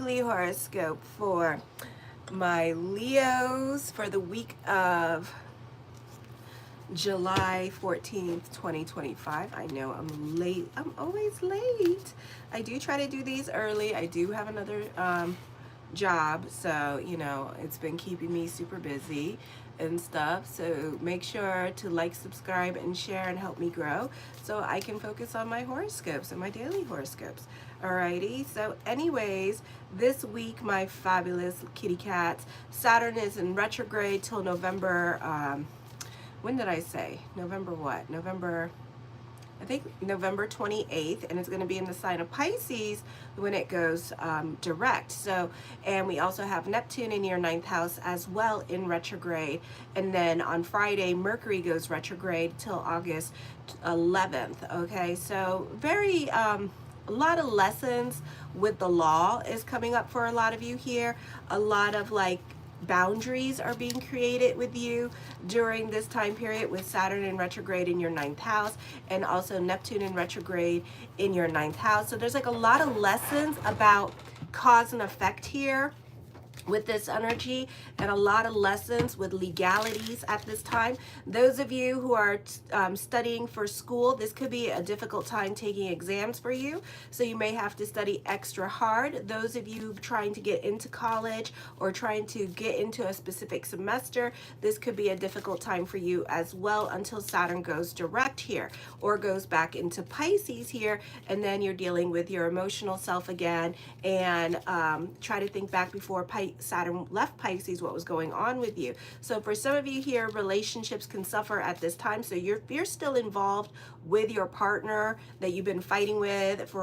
weekly horoscope for my Leos for the week of July 14th, 2025. I know I'm late. I'm always late. I do try to do these early. I do have another job, so you know it's been keeping me super busy and stuff. So make sure to like, subscribe, and share and help me grow so I can focus on my horoscopes and my daily horoscopes. Alrighty, so anyways, this week my fabulous kitty cats, Saturn is in retrograde till November, when did I say? November what? I think November 28th, and it's going to be in the sign of Pisces when it goes direct. So, and we also have Neptune in your 9th house as well in retrograde. And then on Friday, Mercury goes retrograde till August 11th. Okay, so very, a lot of lessons with the law is coming up for a lot of you here. A lot of like boundaries are being created with you during this time period with Saturn in retrograde in your 9th house and also Neptune in retrograde in your 9th house. So there's like a lot of lessons about cause and effect here with this energy, and a lot of lessons with legalities at this time. Those of you who are studying for school, this could be a difficult time taking exams for you, so you may have to study extra hard. Those of you trying to get into college or trying to get into a specific semester, this could be a difficult time for you as well until Saturn goes direct here or goes back into Pisces here, and then you're dealing with your emotional self again and try to think back before Saturn left Pisces what was going on with you. So for some of you here, relationships can suffer at this time. So you're still involved with your partner that you've been fighting with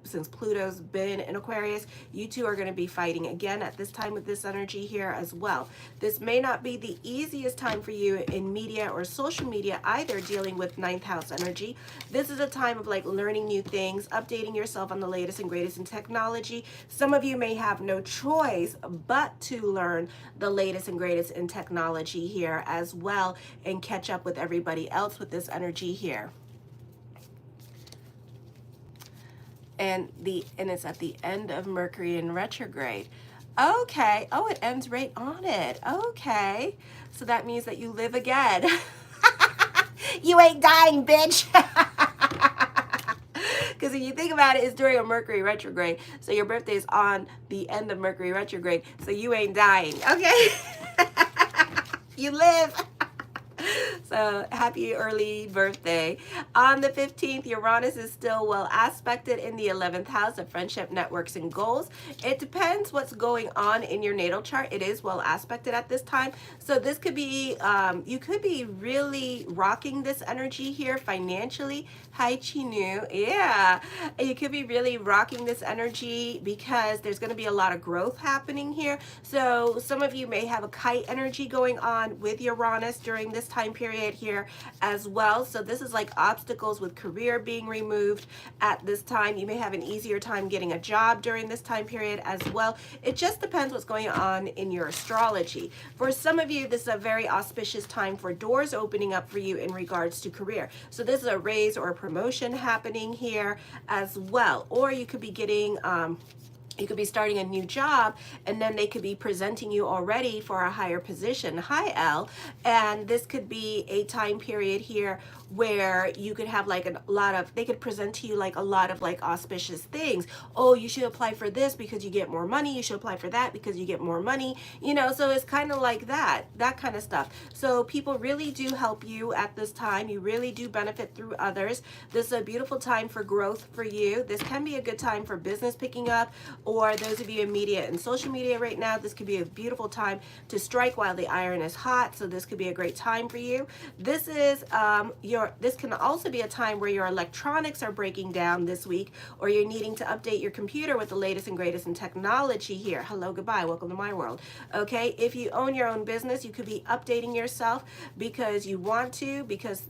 since Pluto's been in Aquarius. You two are going to be fighting again at this time with this energy here as well. This may not be the easiest time for you in media or social media either, dealing with 9th house energy. This is a time of like learning new things, updating yourself on the latest and greatest in technology. Some of you may have no choice but to learn the latest and greatest in technology here as well and catch up with everybody else with this energy here. And it's at the end of Mercury in retrograde. Okay. Oh, it ends right on it. Okay. So that means that you live again. You ain't dying, bitch. Because if you think about it, it's during a Mercury retrograde. So your birthday is on the end of Mercury retrograde. So you ain't dying, okay? You live. So happy early birthday. On the 15th, Uranus is still well aspected in the 11th house of friendship, networks, and goals. It depends what's going on in your natal chart. It is well aspected at this time. So this could be, you could be really rocking this energy here financially. Hi, Chinu. Yeah. You could be really rocking this energy because there's going to be a lot of growth happening here. So some of you may have a kite energy going on with Uranus during this time period here as well. So this is like obstacles with career being removed at this time. You may have an easier time getting a job during this time period as well. It just depends what's going on in your astrology. For some of you, this is a very auspicious time for doors opening up for you in regards to career. So this is a raise or a promotion happening here as well. Or you could be getting you could be starting a new job and then they could be presenting you already for a higher position. Hi, Elle. And this could be a time period here where you could have like they could present to you like a lot of like auspicious things. Oh, you should apply for this because you get more money. You should apply for that because you get more money. You know, so it's kind of like that kind of stuff. So people really do help you at this time. You really do benefit through others. This is a beautiful time for growth for you. This can be a good time for business picking up, or those of you in media and social media right now, this could be a beautiful time to strike while the iron is hot. So this could be a great time for you. This is this can also be a time where your electronics are breaking down this week, or you're needing to update your computer with the latest and greatest in technology here. Hello, goodbye, welcome to my world. Okay, if you own your own business, you could be updating yourself because you want to,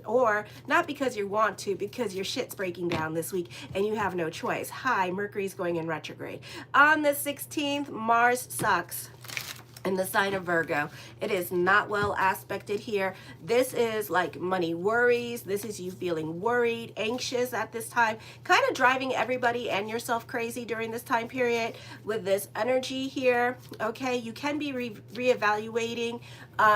or not because you want to, because your shit's breaking down this week and you have no choice. Hi, Mercury's going in retrograde. On the 16th, Mars sucks. in the sign of Virgo. It is not well aspected here. This is like money worries. This is you feeling worried, anxious at this time, kind of driving everybody and yourself crazy during this time period with this energy here. Okay, you can be reevaluating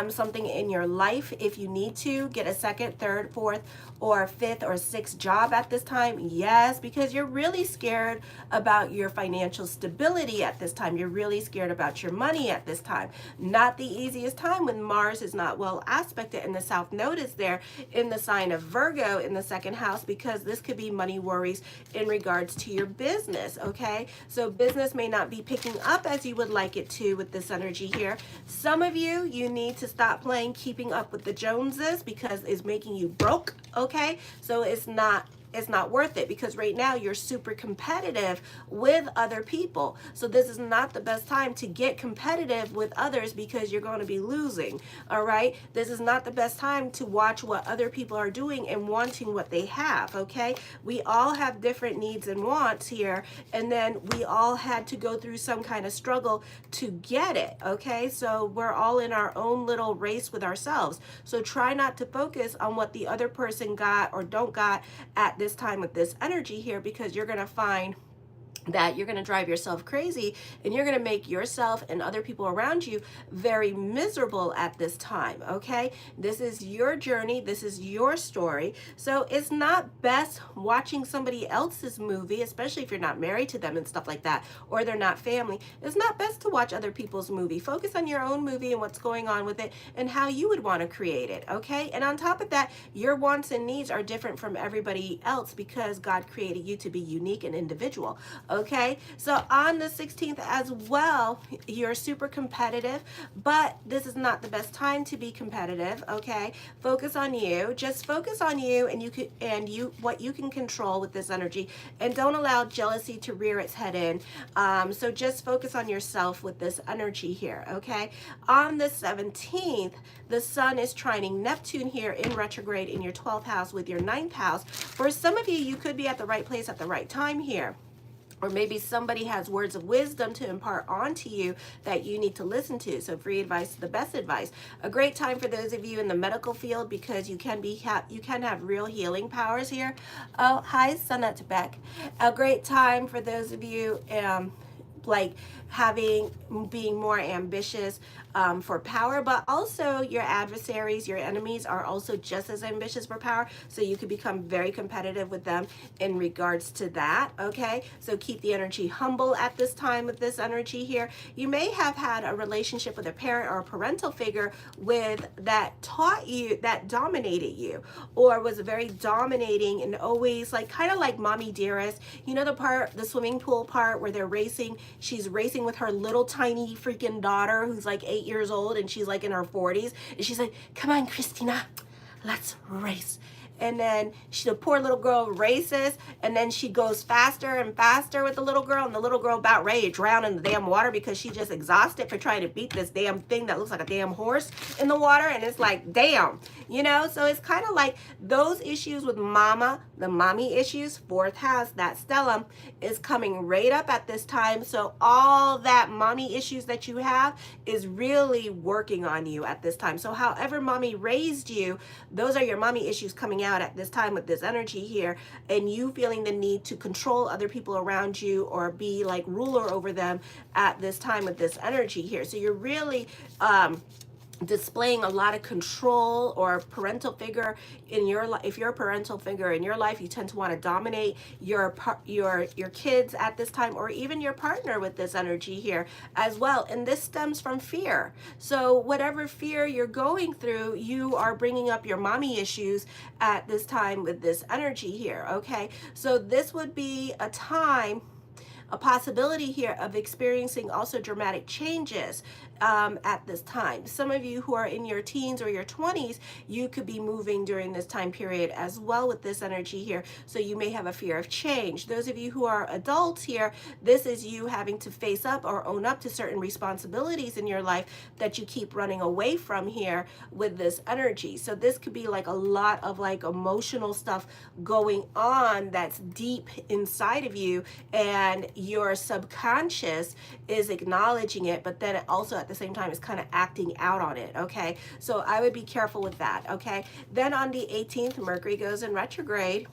something in your life if you need to get a second, third, fourth, or fifth or sixth job at this time. Yes, because you're really scared about your financial stability at this time. You're really scared about your money at this time. Not the easiest time when Mars is not well aspected and the South Node is there in the sign of Virgo in the second house, because this could be money worries in regards to your business. Okay, so business may not be picking up as you would like it to with this energy here. Some of you need to stop playing keeping up with the Joneses because it's making you broke. Okay, so it's not worth it, because right now you're super competitive with other people. So this is not the best time to get competitive with others because you're going to be losing. All right, this is not the best time to watch what other people are doing and wanting what they have. Okay, we all have different needs and wants here, and then we all had to go through some kind of struggle to get it. Okay, so we're all in our own little race with ourselves. So try not to focus on what the other person got or don't got at this time with this energy here, because you're going to find that you're going to drive yourself crazy and you're going to make yourself and other people around you very miserable at this time. Okay, this is your journey, this is your story. So it's not best watching somebody else's movie, especially if you're not married to them and stuff like that, or they're not family. It's not best to watch other people's movie. Focus on your own movie and what's going on with it and how you would want to create it. Okay, and on top of that, your wants and needs are different from everybody else because God created you to be unique and individual. Okay, so on the 16th as well, you're super competitive, but this is not the best time to be competitive. Okay, focus on you. Just focus on you and what you can control with this energy, and don't allow jealousy to rear its head in. So just focus on yourself with this energy here. Okay, on the 17th, the Sun is trining Neptune here in retrograde in your 12th house with your 9th house. For some of you, you could be at the right place at the right time here. Or maybe somebody has words of wisdom to impart onto you that you need to listen to. So free advice is the best advice. A great time for those of you in the medical field, because you can have real healing powers here. Oh, hi, Sunette Beck. A great time for those of you like being more ambitious for power, but also your adversaries, your enemies are also just as ambitious for power, so you could become very competitive with them in regards to that. Okay, so keep the energy humble at this time with this energy here. You may have had a relationship with a parent or a parental figure that taught you, that dominated you, or was very dominating and always like kind of like mommy dearest. You know the swimming pool part where they're racing, she's racing with her little tiny freaking daughter who's like 8 years old and she's like in her 40s, and she's like, come on, Christina, let's race. And then the poor little girl races, and then she goes faster and faster with the little girl, and the little girl about ready to drown in the damn water because she just exhausted for trying to beat this damn thing that looks like a damn horse in the water. And it's like, damn, you know. So it's kind of like those issues with mama, the mommy issues. 4th house, that stellium is coming right up at this time. So all that mommy issues that you have is really working on you at this time. So however mommy raised you, those are your mommy issues coming out at this time with this energy here, and you feeling the need to control other people around you or be like ruler over them at this time with this energy here. So you're really displaying a lot of control, or parental figure in your life. If you're a parental figure in your life, you tend to want to dominate your kids at this time, or even your partner with this energy here as well. And this stems from fear. So whatever fear you're going through, you are bringing up your mommy issues at this time with this energy here. Okay, so this would be a time, a possibility here of experiencing also dramatic changes at this time. Some of you who are in your teens or your 20s, you could be moving during this time period as well with this energy here. So you may have a fear of change. Those of you who are adults here, this is you having to face up or own up to certain responsibilities in your life that you keep running away from here with this energy. So this could be like a lot of like emotional stuff going on that's deep inside of you, and your subconscious is acknowledging it, but then it also at the same time is kind of acting out on it, okay? So I would be careful with that, okay? Then on the 18th, Mercury goes in retrograde.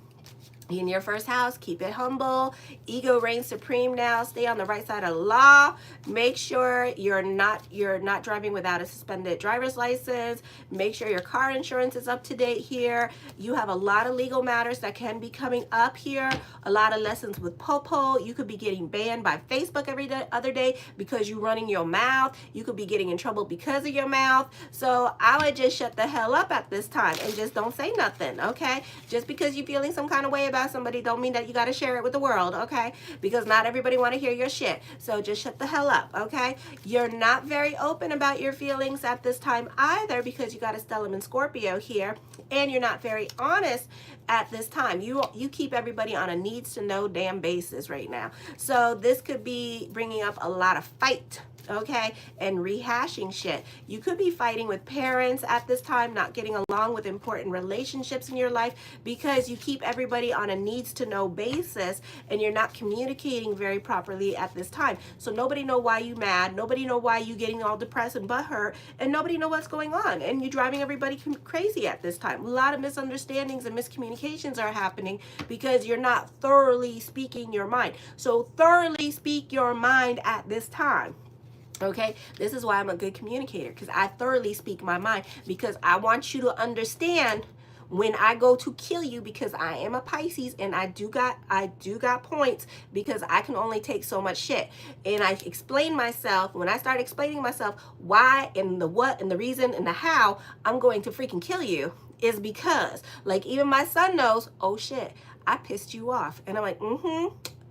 In your first house, keep it humble. Ego reigns supreme now. Stay on the right side of the law. Make sure you're not driving without a suspended driver's license. Make sure your car insurance is up to date here. You have a lot of legal matters that can be coming up here. A lot of lessons with Popo. You could be getting banned by Facebook every other day because you're running your mouth. You could be getting in trouble because of your mouth. So I would just shut the hell up at this time and just don't say nothing, okay? Just because you're feeling some kind of way about somebody don't mean that you got to share it with the world, okay? Because not everybody want to hear your shit. So just shut the hell up, okay? You're not very open about your feelings at this time either because you got a stellium in Scorpio here, and you're not very honest at this time. You keep everybody on a needs to know damn basis right now. So this could be bringing up a lot of fight, okay, and rehashing shit. You could be fighting with parents at this time, not getting along with important relationships in your life because you keep everybody on a needs to know basis and you're not communicating very properly at this time. So nobody know why you mad, nobody know why you getting all depressed and butthurt, and nobody know what's going on, and you're driving everybody crazy at this time. A lot of misunderstandings and miscommunications are happening because you're not thoroughly speaking your mind. So thoroughly speak your mind at this time. Okay, this is why I'm a good communicator, because I thoroughly speak my mind, because I want you to understand when I go to kill you, because I am a Pisces and I do got points, because I can only take so much shit. And I explain myself, when I start explaining myself why and the what and the reason and the how I'm going to freaking kill you, is because, like, even my son knows, oh shit, I pissed you off. And I'm like,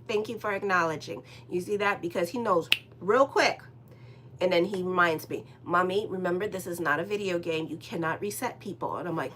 thank you for acknowledging. You see that? Because he knows real quick. And then he reminds me, Mommy, remember, this is not a video game. You cannot reset people. And I'm like,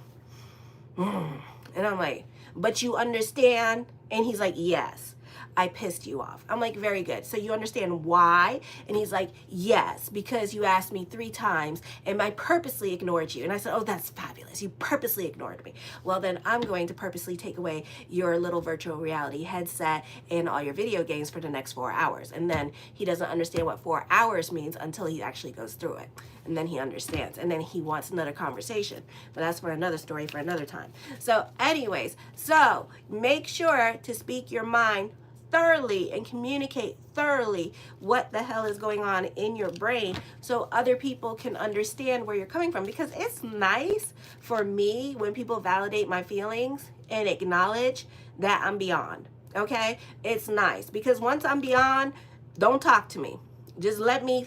and I'm like, but you understand? And he's like, yes, I pissed you off. I'm like, very good. So you understand why? And he's like, yes, because you asked me 3 times and I purposely ignored you. And I said, oh, that's fabulous. You purposely ignored me. Well, then I'm going to purposely take away your little virtual reality headset and all your video games for the next 4 hours. And then he doesn't understand what 4 hours means until he actually goes through it. And then he understands. And then he wants another conversation. But that's for another story for another time. So anyways, so make sure to speak your mind thoroughly and communicate thoroughly what the hell is going on in your brain so other people can understand where you're coming from. Because it's nice for me when people validate my feelings and acknowledge that I'm beyond. Okay? It's nice because once I'm beyond, don't talk to me. Just let me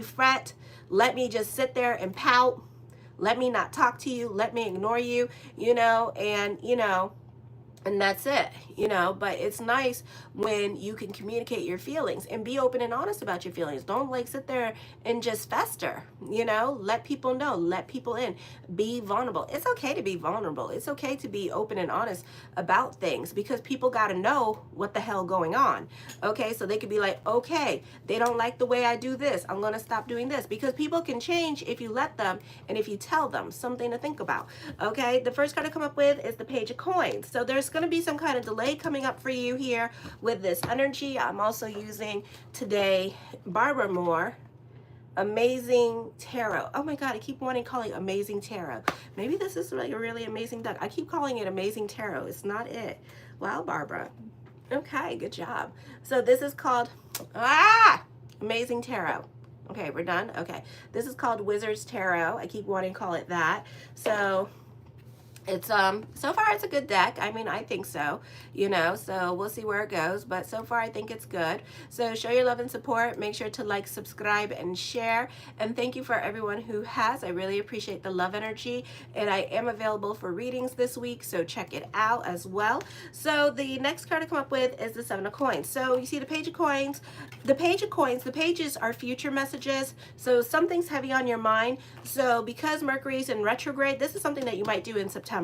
fret. Let me just sit there and pout. Let me not talk to you. Let me ignore you, and that's it, but it's nice when you can communicate your feelings and be open and honest about your feelings. Don't sit there and just fester, let people know, let people in, be vulnerable. It's okay to be vulnerable. It's okay to be open and honest about things because people got to know what the hell going on. Okay. So they could be like, okay, they don't like the way I do this. I'm going to stop doing this, because people can change if you let them and if you tell them. Something to think about. Okay. The first card to come up with is the Page of Coins. So there's going to be some kind of delay coming up for you here with this energy. I'm also using today Barbara Moore Amazing Tarot. Oh my god, I keep wanting to call it Amazing Tarot. Maybe this is like a really amazing deck. I keep calling it Amazing Tarot. It's not it. Wow, Barbara. Okay, good job. So this is called Amazing Tarot. Okay, we're done. Okay, this is called Wizard's Tarot. I keep wanting to call it that. So it's so far it's a good deck. I mean, I think so, so we'll see where it goes, but so far I think it's good. So show your love and support. Make sure to like, subscribe, and share. And thank you for everyone who has. I really appreciate the love energy, and I am available for readings this week, so check it out as well. So the next card to come up with is the 7 of Coins. So you see the Page of Coins. The Page of Coins, the pages are future messages. So something's heavy on your mind. So because Mercury's in retrograde, this is something that you might do in September.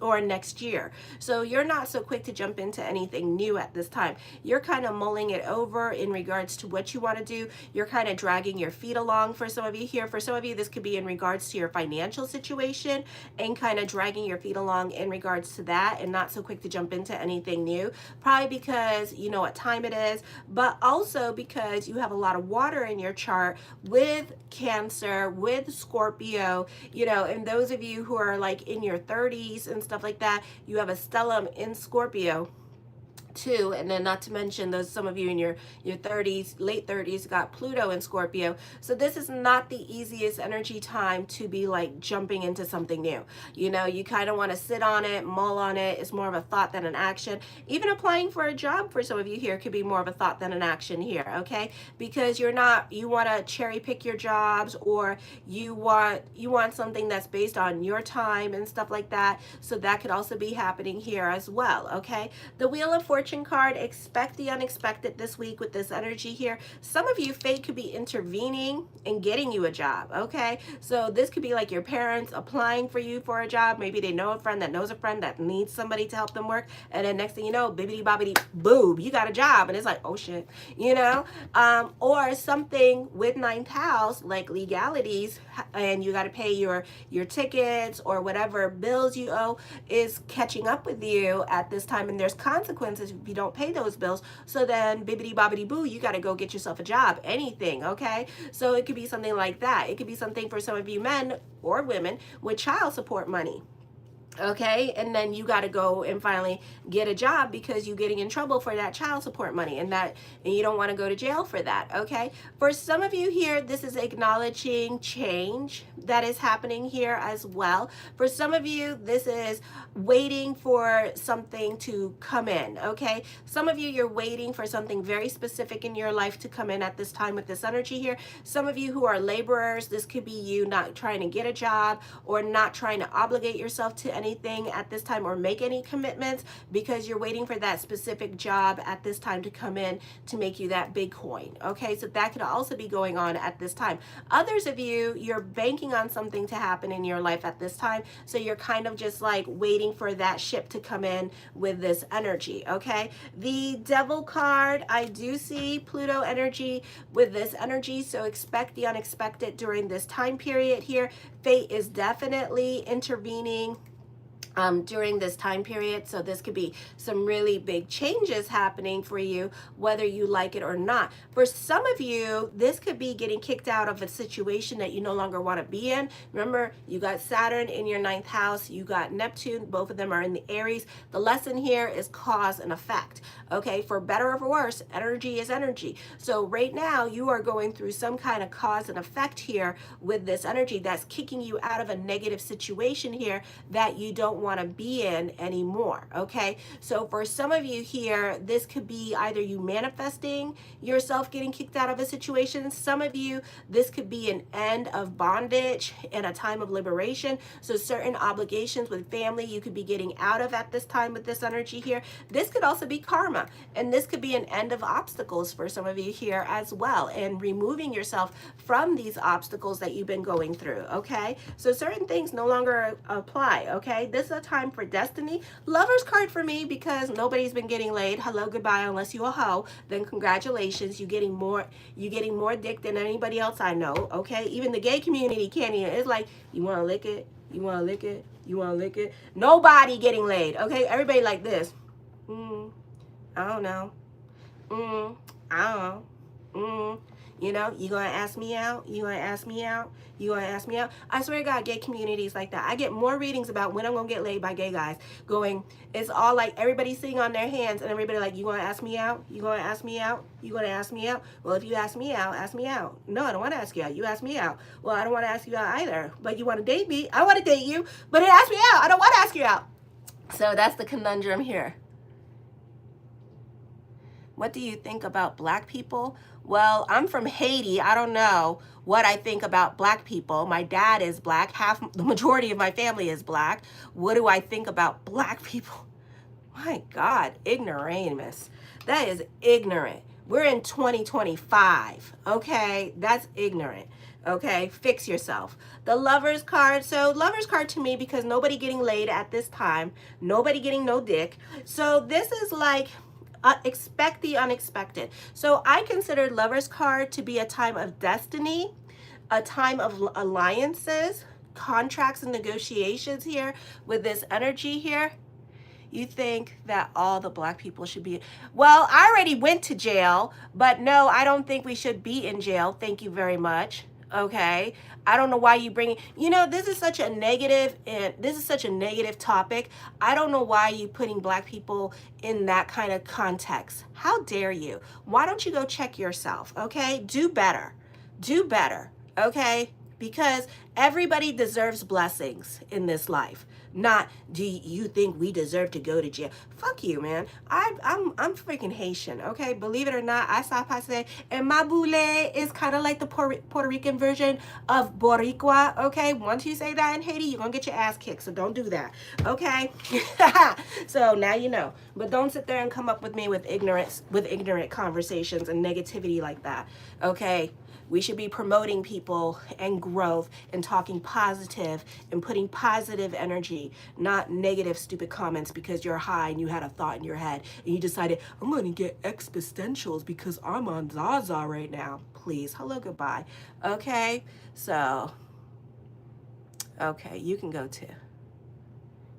or next year. So you're not so quick to jump into anything new at this time. You're kind of mulling it over in regards to what you want to do. You're kind of dragging your feet along for some of you here. For some of you, this could be in regards to your financial situation and kind of dragging your feet along in regards to that, and not so quick to jump into anything new. Probably because you know what time it is, but also because you have a lot of water in your chart with Cancer, with Scorpio, you know, and those of you who are like in your 30s and stuff like that, you have a stellium in Scorpio too. And then not to mention those, some of you in your 30s, late 30s, got Pluto in Scorpio. So this is not the easiest energy time to be like jumping into something new. You know, you kind of want to sit on it, mull on it. It's more of a thought than an action. Even applying for a job for some of you here could be more of a thought than an action here, okay? Because you're not, you want to cherry pick your jobs, or you want something that's based on your time and stuff like that. So that could also be happening here as well, okay? The Wheel of Fortune card, expect the unexpected this week with this energy here. Some of you, fate could be intervening and getting you a job, okay? So this could be like your parents applying for you for a job. Maybe they know a friend that knows a friend that needs somebody to help them work, and then next thing you know, bibbidi bobbidi boob, you got a job, and it's like, oh shit, you know? Or something with ninth house, like legalities, and you got to pay your tickets or whatever bills you owe is catching up with you at this time, and there's consequences if you don't pay those bills. So then bibbidi bobbidi boo, you got to go get yourself a job, anything, okay? So it could be something like that. It could be something for some of you men or women with child support money. Okay, and then you got to go and finally get a job because you're getting in trouble for that child support money, and you don't want to go to jail for that. Okay, for some of you here, this is acknowledging change that is happening here as well. For some of you, this is waiting for something to come in. Okay, some of you, you're waiting for something very specific in your life to come in at this time with this energy here. Some of you who are laborers, this could be you not trying to get a job or not trying to obligate yourself to anything at this time or make any commitments because you're waiting for that specific job at this time to come in to make you that big coin. Okay, so that could also be going on at this time. Others of you, you're banking on something to happen in your life at this time, so you're kind of just like waiting for that ship to come in with this energy. Okay, the Devil card, I do see Pluto energy with this energy, so expect the unexpected during this time period here. Fate is definitely intervening during this time period. So this could be some really big changes happening for you, whether you like it or not. For some of you, this could be getting kicked out of a situation that you no longer want to be in. Remember, you got Saturn in your ninth house, you got Neptune, both of them are in the Aries. The lesson here is cause and effect. Okay, for better or for worse, energy is energy. So right now you are going through some kind of cause and effect here with this energy that's kicking you out of a negative situation here that you don't want to be in anymore. Okay, so for some of you here, this could be either you manifesting yourself getting kicked out of a situation. Some of you, this could be an end of bondage and a time of liberation. So certain obligations with family you could be getting out of at this time with this energy here. This could also be karma, and this could be an end of obstacles for some of you here as well, and removing yourself from these obstacles that you've been going through. Okay, so certain things no longer apply. Okay, this is a time for destiny. Lover's card for me because nobody's been getting laid. Hello, goodbye, unless you a hoe. Then congratulations, you getting more dick than anybody else I know. Okay, even the gay community can't even. It's like, you want to lick it, you want to lick it, you want to lick it. Nobody getting laid. Okay, everybody like this. I don't know. I don't know. You know, you gonna ask me out? You gonna ask me out? You gonna ask me out? I swear to God, gay communities like that. I get more readings about when I'm gonna get laid by gay guys going, it's all like everybody sitting on their hands and everybody like, you gonna ask me out? You gonna ask me out? You gonna ask me out? Well, if you ask me out, ask me out. No, I don't want to ask you out. You ask me out. Well, I don't want to ask you out either. But you want to date me? I want to date you. But ask me out. I don't want to ask you out. So that's the conundrum here. What do you think about black people? Well, I'm from Haiti. I don't know what I think about black people. My dad is black. The majority of my family is black. What do I think about black people? My God, ignoramus. That is ignorant. We're in 2025, okay? That's ignorant, okay? Fix yourself. The Lovers card, so Lovers card to me, because nobody getting laid at this time, nobody getting no dick. So this is like, expect the unexpected. So I consider Lovers card to be a time of destiny, a time of alliances, contracts and negotiations here with this energy here. You think that all the black people should be, well, I already went to jail, but no, I don't think we should be in jail. Thank you very much. Okay. I don't know why you bring, this is such a negative, and this is such a negative topic. I don't know why you putting black people in that kind of context. How dare you? Why don't you go check yourself? Okay. Do better. Do better. Okay. Because everybody deserves blessings in this life. Not, do you think we deserve to go to jail? Fuck you, man. I'm freaking Haitian, okay? Believe it or not, I saw Pase, and my boule is kind of like the Puerto Rican version of Boricua, okay? Once you say that in Haiti, you're gonna get your ass kicked, so don't do that, okay? So now you know. But don't sit there and come up with me with ignorant conversations and negativity like that, okay? We should be promoting people and growth and talking positive and putting positive energy, not negative stupid comments because you're high and you had a thought in your head and you decided, I'm going to get existentials because I'm on Zaza right now. Please, hello, goodbye. Okay, so, okay, you can go too.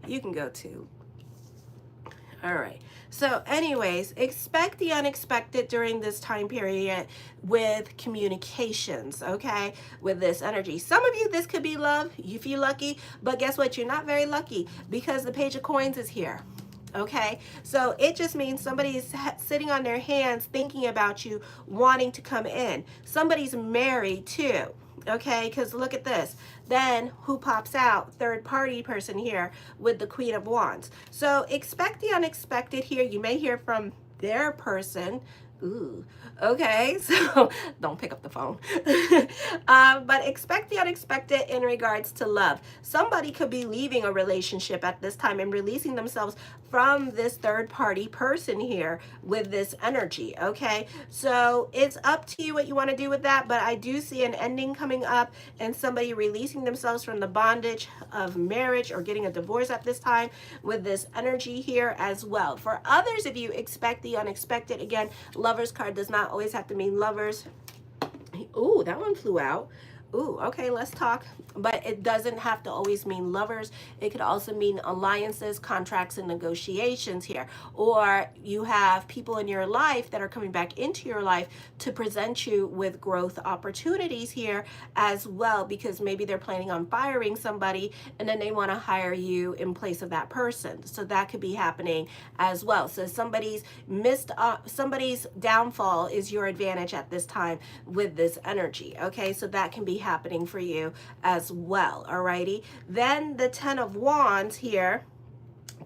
You can go too. All right. So anyways, expect the unexpected during this time period with communications, okay, with this energy. Some of you, this could be love, if you're lucky, but guess what? You're not very lucky because the Page of Coins is here. Okay, so it just means somebody's sitting on their hands thinking about you, wanting to come in. Somebody's married too. Okay, because look at this. Then who pops out? Third party person here with the Queen of Wands. So expect the unexpected here. You may hear from their person. Ooh, okay, so don't pick up the phone. But expect the unexpected in regards to love. Somebody could be leaving a relationship at this time and releasing themselves from this third party person here with this energy, okay? So it's up to you what you want to do with that, but I do see an ending coming up and somebody releasing themselves from the bondage of marriage or getting a divorce at this time with this energy here as well. For others of you, expect the unexpected. Again, Lovers card does not always have to mean lovers. Ooh, that one flew out. Ooh, okay, let's talk. But it doesn't have to always mean lovers. It could also mean alliances, contracts, and negotiations here. Or you have people in your life that are coming back into your life to present you with growth opportunities here as well, because maybe they're planning on firing somebody and then they want to hire you in place of that person. So that could be happening as well. So somebody's downfall is your advantage at this time with this energy. Okay, so that can be happening for you as well. Alrighty, then the Ten of Wands here,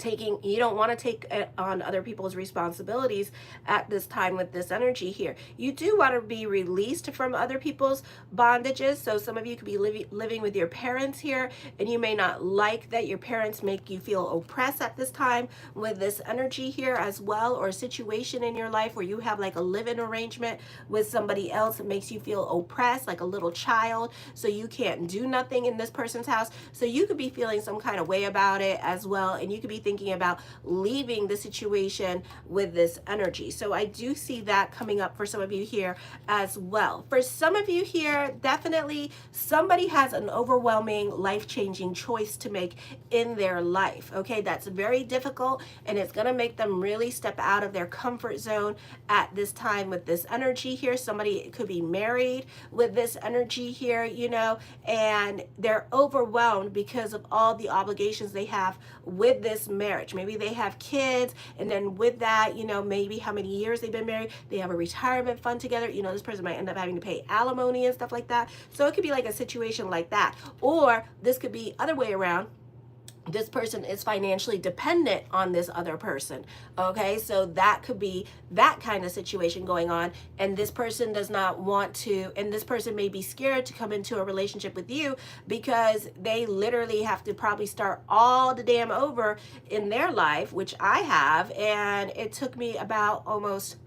you don't want to take on other people's responsibilities at this time with this energy here. You do want to be released from other people's bondages. So some of you could be living with your parents here, and you may not like that your parents make you feel oppressed at this time with this energy here as well, or a situation in your life where you have like a living arrangement with somebody else that makes you feel oppressed, like a little child, so you can't do nothing in this person's house. So you could be feeling some kind of way about it as well, and you could be thinking about leaving the situation with this energy. So I do see that coming up for some of you here as well. For some of you here, definitely somebody has an overwhelming, life-changing choice to make in their life. Okay, that's very difficult, and it's going to make them really step out of their comfort zone at this time with this energy here. Somebody could be married with this energy here, and they're overwhelmed because of all the obligations they have with this marriage. Maybe they have kids, and then with that, maybe how many years they've been married, they have a retirement fund together. This person might end up having to pay alimony and stuff like that. So it could be like a situation like that. Or this could be other way around. This person is financially dependent on this other person. Okay, so that could be that kind of situation going on, and this person does not want to, and this person may be scared to come into a relationship with you because they literally have to probably start all the damn over in their life, which I have, and it took me about almost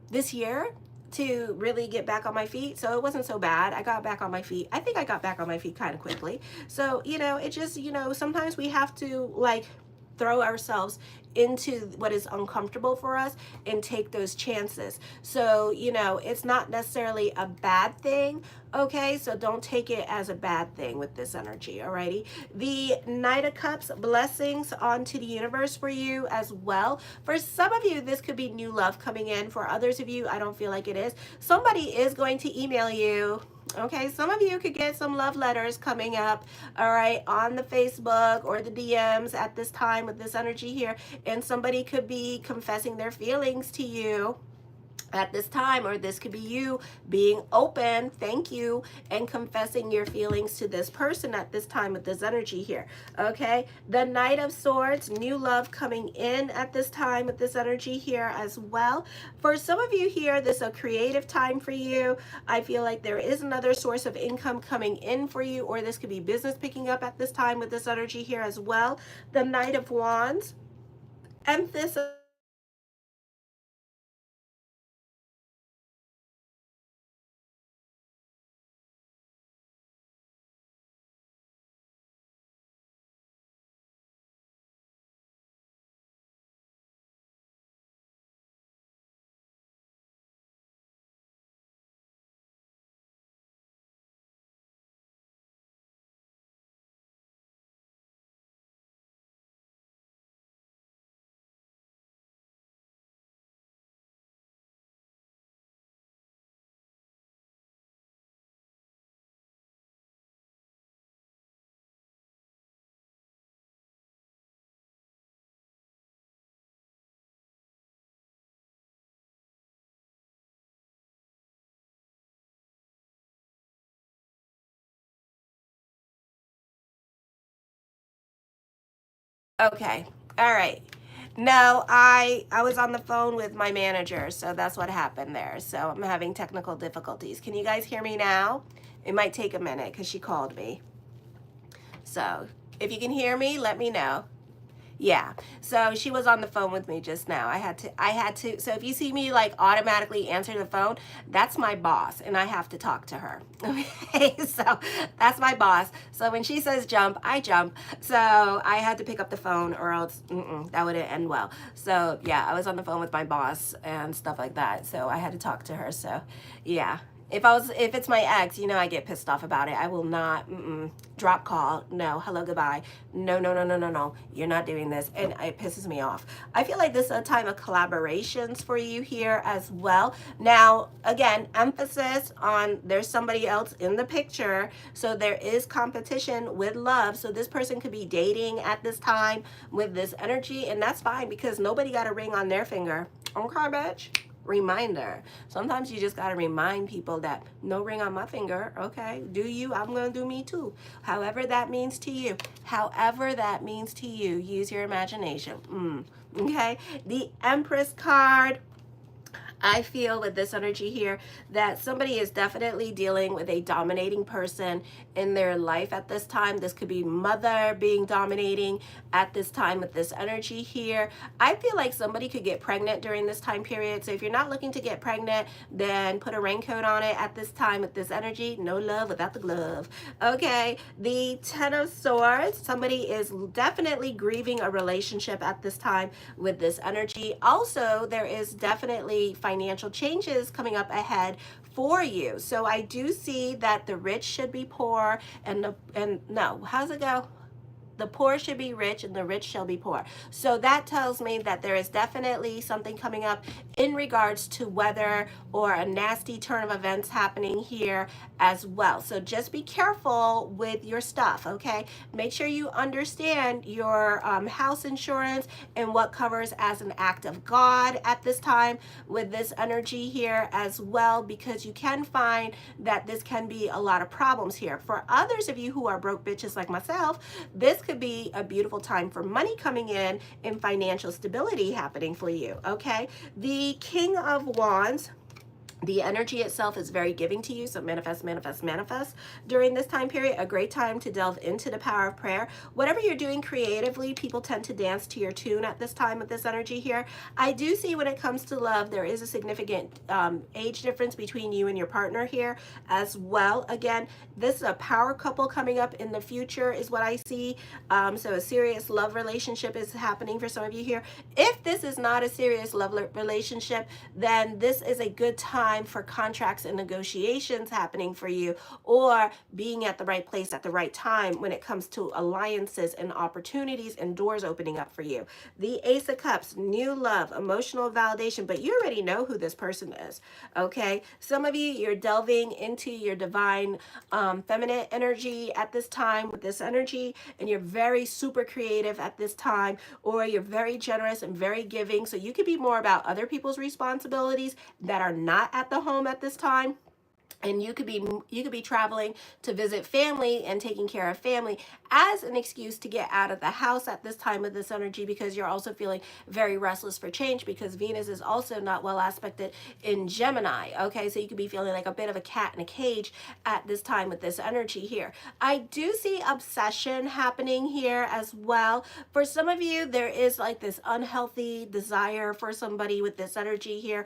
this year to really get back on my feet. So it wasn't so bad. I got back on my feet. I think I got back on my feet kind of quickly. So, you know, it just, you know, sometimes we have to like throw ourselves into what is uncomfortable for us and take those chances. So, you know, it's not necessarily a bad thing, okay? So don't take it as a bad thing with this energy, alrighty? The Knight of Cups, blessings onto the universe for you as well. For some of you, this could be new love coming in. For others of you, I don't feel like it is. Somebody is going to email you. Okay, some of you could get some love letters coming up, all right, on the Facebook or the DMs at this time with this energy here, and somebody could be confessing their feelings to you at this time, or this could be you being open, thank you, and confessing your feelings to this person at this time with this energy here, okay? The Knight of Swords, new love coming in at this time with this energy here as well. For some of you here, this is a creative time for you. I feel like there is another source of income coming in for you, or this could be business picking up at this time with this energy here as well. The Knight of Wands, emphasis. Okay. All right. No, I was on the phone with my manager, so that's what happened there. So I'm having technical difficulties. Can you guys hear me now? It might take a minute because she called me. So if you can hear me, let me know. Yeah. So she was on the phone with me just now. I had to. So if you see me like automatically answer the phone, that's my boss and I have to talk to her. Okay. So that's my boss. So when she says jump, I jump. So I had to pick up the phone or else that wouldn't end well. So yeah, I was on the phone with my boss and stuff like that. So I had to talk to her. So yeah. If it's my ex, you know, I get pissed off about it. I will not drop call. No, hello, goodbye. No, no, no, no, no, no. You're not doing this, and it pisses me off. I feel like this is a time of collaborations for you here as well. Now, again, emphasis on there's somebody else in the picture, so there is competition with love. So this person could be dating at this time with this energy, and that's fine because nobody got a ring on their finger. Okay, bitch. Reminder. Sometimes you just got to remind people that no ring on my finger. Okay, do you? I'm going to do me too. However that means to you. However that means to you. Use your imagination. Okay, the Empress card. I feel with this energy here that somebody is definitely dealing with a dominating person in their life at this time. This could be mother being dominating at this time with this energy here. I feel like somebody could get pregnant during this time period. So if you're not looking to get pregnant, then put a raincoat on it at this time with this energy. No love without the glove. Okay, the Ten of Swords. Somebody is definitely grieving a relationship at this time with this energy. Also, there is definitely financial changes coming up ahead for you. So I do see that the rich should be poor and no, how's it go? The poor should be rich and the rich shall be poor. So that tells me that there is definitely something coming up in regards to weather or a nasty turn of events happening here as well. So just be careful with your stuff, okay? Make sure you understand your house insurance and what covers as an act of God at this time with this energy here as well, because you can find that this can be a lot of problems here. For others of you who are broke bitches like myself, this could be a beautiful time for money coming in and financial stability happening for you, okay? The King of Wands. The energy itself is very giving to you, so manifest, manifest, manifest during this time period. A great time to delve into the power of prayer. Whatever you're doing creatively, people tend to dance to your tune at this time with this energy here. I do see when it comes to love, there is a significant age difference between you and your partner here as well. Again, this is a power couple coming up in the future is what I see. So a serious love relationship is happening for some of you here. If this is not a serious love relationship, then this is a good time for contracts and negotiations happening for you, or being at the right place at the right time when it comes to alliances and opportunities and doors opening up for you. The Ace of Cups, new love, emotional validation, but you already know who this person is, okay? Some of you, you're delving into your divine feminine energy at this time with this energy, and you're very super creative at this time, or you're very generous and very giving, so you could be more about other people's responsibilities that are not at the home at this time. And you could be traveling to visit family and taking care of family as an excuse to get out of the house at this time of this energy, because you're also feeling very restless for change, because Venus is also not well aspected in Gemini. Okay, so you could be feeling like a bit of a cat in a cage at this time with this energy here. I do see obsession happening here as well. For some of you, there is like this unhealthy desire for somebody with this energy here.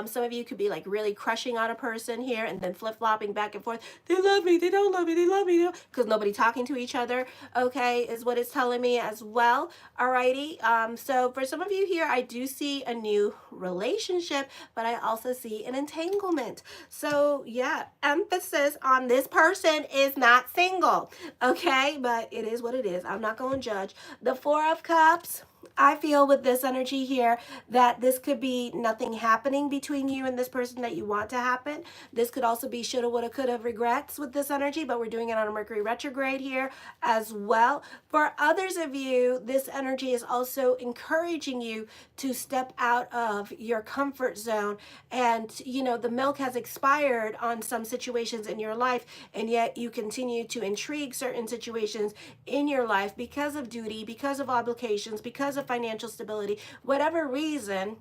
Some of you could be like really crushing on a person here and then flip-flopping back and forth. They love me, they don't love me, they love me, because nobody talking to each other, okay, is what it's telling me as well. Alrighty, so for some of you here, I do see a new relationship, but I also see an entanglement. So yeah, emphasis on this person is not single, okay, but it is what it is. I'm not going to judge. The Four of Cups, I feel with this energy here that this could be nothing happening between you and this person that you want to happen. This could also be shoulda, woulda, coulda regrets with this energy, but we're doing it on a Mercury retrograde here as well. For others of you, this energy is also encouraging you to step out of your comfort zone. And, you know, the milk has expired on some situations in your life, and yet you continue to intrigue certain situations in your life because of duty, because of obligations, because of financial stability, whatever reason,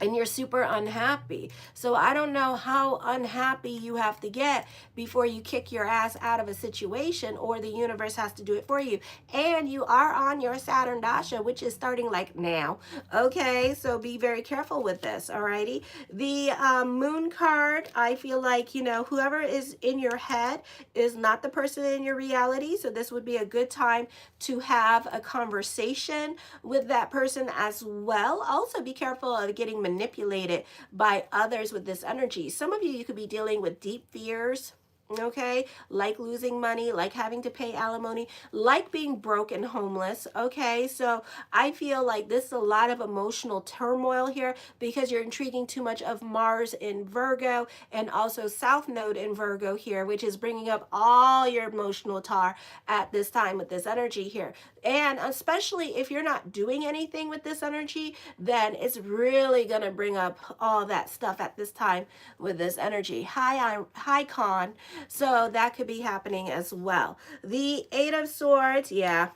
and you're super unhappy. So I don't know how unhappy you have to get before you kick your ass out of a situation, or the universe has to do it for you. And you are on your Saturn Dasha, which is starting like now. Okay, so be very careful with this, alrighty? The Moon card, I feel like, you know, whoever is in your head is not the person in your reality. So this would be a good time to have a conversation with that person as well. Also be careful of getting manipulated by others with this energy. Some of you, you could be dealing with deep fears, okay, like losing money, like having to pay alimony, like being broke and homeless. Okay, so I feel like this is a lot of emotional turmoil here because you're intriguing too much of Mars in Virgo and also South Node in Virgo here, which is bringing up all your emotional tar at this time with this energy here. And especially if you're not doing anything with this energy, then it's really going to bring up all that stuff at this time with this energy. High con. So that could be happening as well. The Eight of Swords, yeah,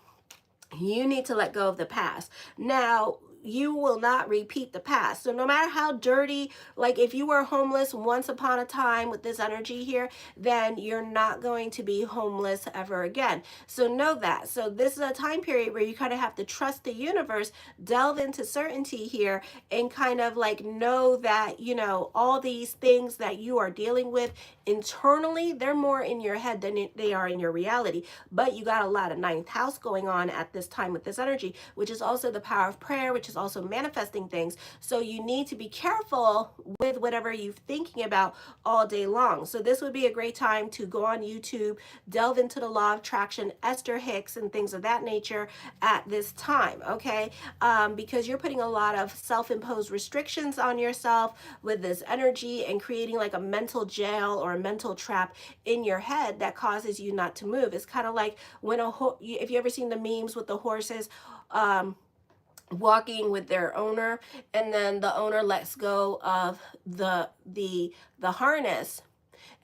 you need to let go of the past. Now, you will not repeat the past. So no matter how dirty, like if you were homeless once upon a time with this energy here, then you're not going to be homeless ever again. So know that. So this is a time period where you kind of have to trust the universe, delve into certainty here, and kind of like know that, you know, all these things that you are dealing with internally, they're more in your head than they are in your reality. But you got a lot of ninth house going on at this time with this energy, which is also the power of prayer, which is also manifesting things. So you need to be careful with whatever you're thinking about all day long. So this would be a great time to go on YouTube, delve into the law of attraction, Esther Hicks, and things of that nature at this time, okay? Because you're putting a lot of self-imposed restrictions on yourself with this energy and creating like a mental jail or a mental trap in your head that causes you not to move. It's kind of like when if you ever seen the memes with the horses, walking with their owner, and then the owner lets go of the harness,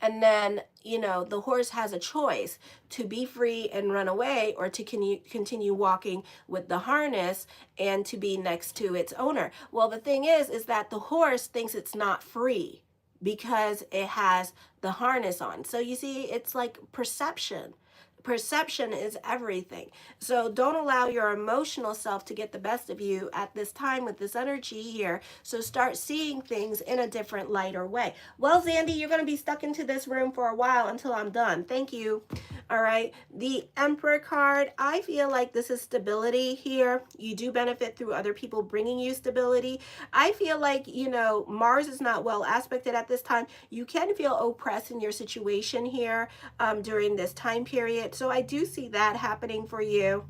and then, you know, the horse has a choice to be free and run away, or to continue walking with the harness and to be next to its owner. Well, the thing is that the horse thinks it's not free. because it has the harness on. So you see, it's like perception. Perception is everything. So don't allow your emotional self to get the best of you at this time with this energy here. So start seeing things in a different light or way. Well, Zandy, you're going to be stuck into this room for a while until I'm done. Thank you. All right. The Emperor card, I feel like this is stability here. You do benefit through other people bringing you stability. I feel like, you know, Mars is not well aspected at this time. You can feel oppressed in your situation here during this time period. So I do see that happening for you.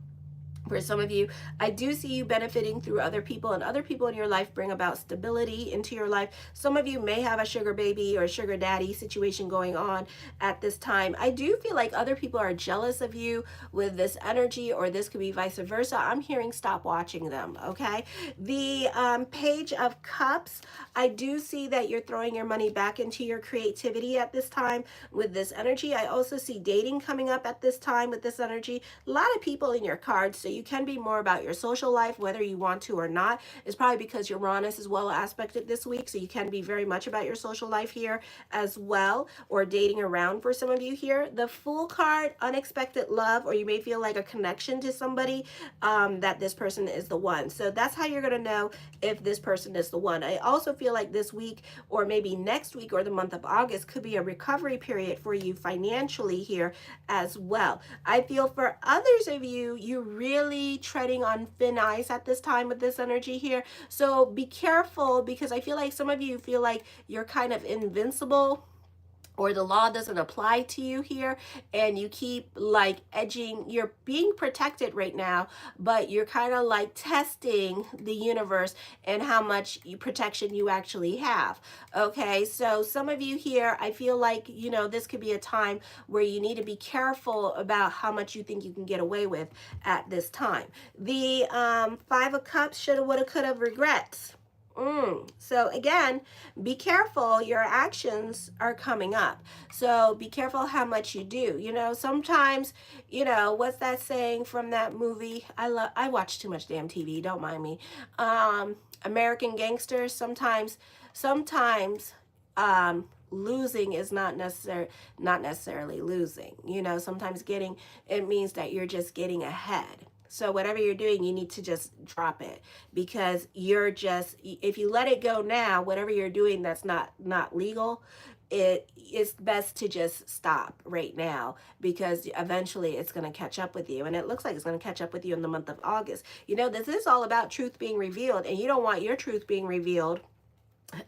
For some of you, I do see you benefiting through other people, and other people in your life bring about stability into your life. Some of you may have a sugar baby or sugar daddy situation going on at this time. I do feel like other people are jealous of you with this energy, or this could be vice versa. I'm hearing stop watching them, okay? The Page of Cups, I do see that you're throwing your money back into your creativity at this time with this energy. I also see dating coming up at this time with this energy. A lot of people in your cards, so you can be more about your social life, whether you want to or not. It's probably because Uranus is well aspected this week, so you can be very much about your social life here as well, or dating around for some of you here. The Fool card, unexpected love, or you may feel like a connection to somebody, that this person is the one. So that's how you're going to know if this person is the one. I also feel like this week, or maybe next week, or the month of August, could be a recovery period for you financially here as well. I feel for others of you, you really treading on thin ice at this time with this energy here. So be careful, because I feel like some of you feel like you're kind of invincible, or the law doesn't apply to you here, and you keep like edging, you're being protected right now, but you're kind of like testing the universe and how much protection you actually have. Okay, so some of you here, I feel like, you know, this could be a time where you need to be careful about how much you think you can get away with at this time. The Five of Cups, shoulda, woulda, coulda, regrets. So again, be careful, your actions are coming up. So be careful how much you do. You know, sometimes, you know, what's that saying from that movie? I watch too much damn TV, don't mind me. American Gangsters, sometimes losing is not necessarily losing. You know, sometimes it means that you're just getting ahead. So whatever you're doing, you need to just drop it, because if you let it go now, whatever you're doing that's not legal, it's best to just stop right now, because eventually it's going to catch up with you. And it looks like it's going to catch up with you in the month of August. You know, this is all about truth being revealed, and you don't want your truth being revealed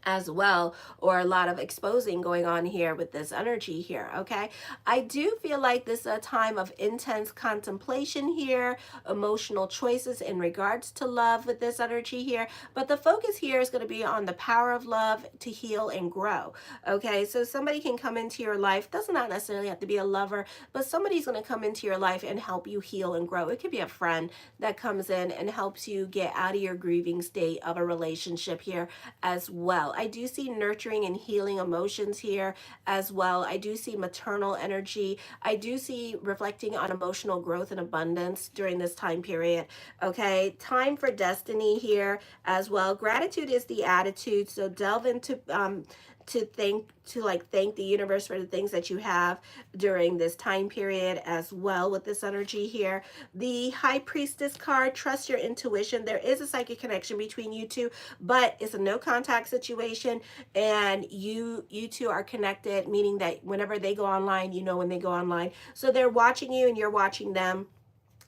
as well, or a lot of exposing going on here with this energy here. Okay, I do feel like this is a time of intense contemplation here, emotional choices in regards to love with this energy here, but the focus here is going to be on the power of love to heal and grow. Okay, so somebody can come into your life, does not necessarily have to be a lover, but somebody's going to come into your life and help you heal and grow. It could be a friend that comes in and helps you get out of your grieving state of a relationship here as well. I do see nurturing and healing emotions here as well. I do see maternal energy. I do see reflecting on emotional growth and abundance during this time period. Okay, time for destiny here as well. Gratitude is the attitude, so delve into thank the universe for the things that you have during this time period as well with this energy here. The High Priestess card, trust your intuition. There is a psychic connection between you two, but it's a no contact situation, and you two are connected, meaning that whenever they go online, you know when they go online. So they're watching you and you're watching them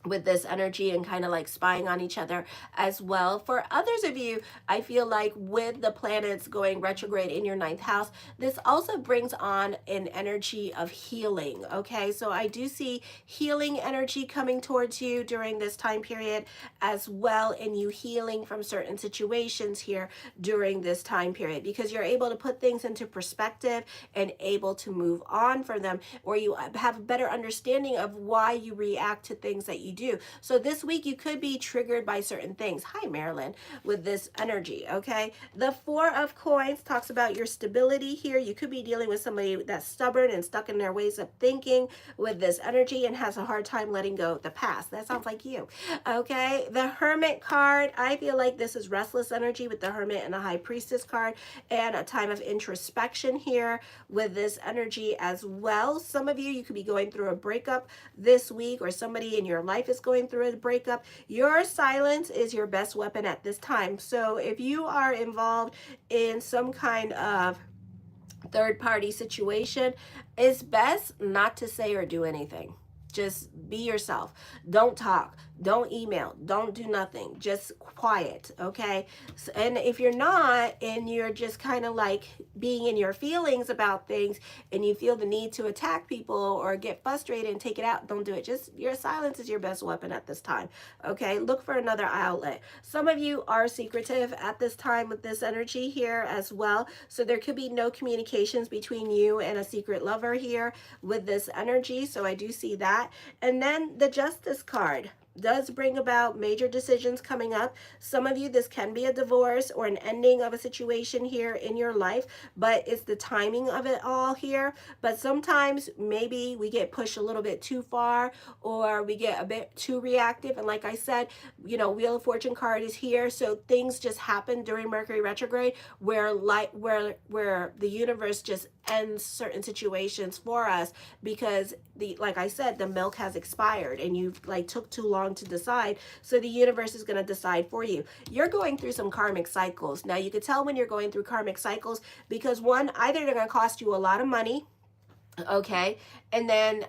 with this energy, and kind of like spying on each other as well. For others of you, I feel like with the planets going retrograde in your 9th house, this also brings on an energy of healing. Okay, so I do see healing energy coming towards you during this time period as well, and you healing from certain situations here during this time period, because you're able to put things into perspective and able to move on from them, or you have a better understanding of why you react to things that you do. So this week you could be triggered by certain things. Hi, Marilyn, with this energy, okay? The Four of Coins talks about your stability here. You could be dealing with somebody that's stubborn and stuck in their ways of thinking with this energy and has a hard time letting go of the past. That sounds like you, okay? The Hermit card, I feel like this is restless energy with the Hermit and the High Priestess card, and a time of introspection here with this energy as well. Some of you could be going through a breakup this week, or somebody in your life is going through a breakup. Your silence is your best weapon at this time. So if you are involved in some kind of third-party situation, it's best not to say or do anything. Just be yourself. Don't talk. Don't email. Don't do nothing. Just quiet, okay? So, and if you're not, and you're just kind of like being in your feelings about things, and you feel the need to attack people or get frustrated and take it out, don't do it. Just your silence is your best weapon at this time, okay? Look for another outlet. Some of you are secretive at this time with this energy here as well. So there could be no communications between you and a secret lover here with this energy. So I do see that. And then the Justice card does bring about major decisions coming up. Some of you, this can be a divorce or an ending of a situation here in your life, but it's the timing of it all here. But sometimes maybe we get pushed a little bit too far, or we get a bit too reactive. And like I said, you know, Wheel of Fortune card is here. So things just happen during Mercury retrograde where the universe just ends certain situations for us because like I said, the milk has expired and you like took too long to decide. So the universe is going to decide for you. You're going through some karmic cycles. Now you can tell when you're going through karmic cycles because one, either they're going to cost you a lot of money, okay, and then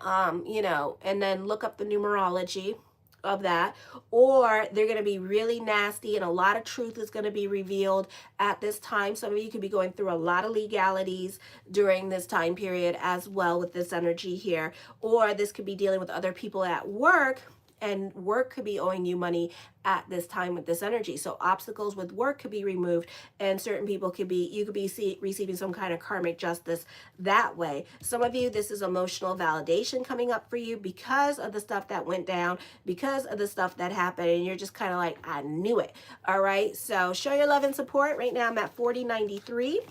you know, and then look up the numerology of that, or they're going to be really nasty and a lot of truth is going to be revealed at this time. Some of you could be going through a lot of legalities during this time period as well with this energy here, or this could be dealing with other people at work, and work could be owing you money at this time with this energy. So obstacles with work could be removed, and certain people could be, you could be receiving some kind of karmic justice that way. Some of you, this is emotional validation coming up for you because of the stuff that went down, because of the stuff that happened, and you're just kind of like, I knew it. All right, so show your love and support. Right now I'm at 4093.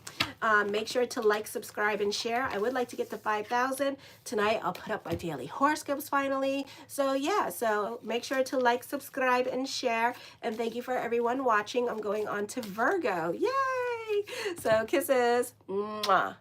Make sure to like, subscribe, and share. I would like to get to 5,000. Tonight I'll put up my daily horoscopes finally. So yeah, so make sure to like, subscribe, and share. And thank you for everyone watching. I'm going on to Virgo. Yay! So kisses. Mwah.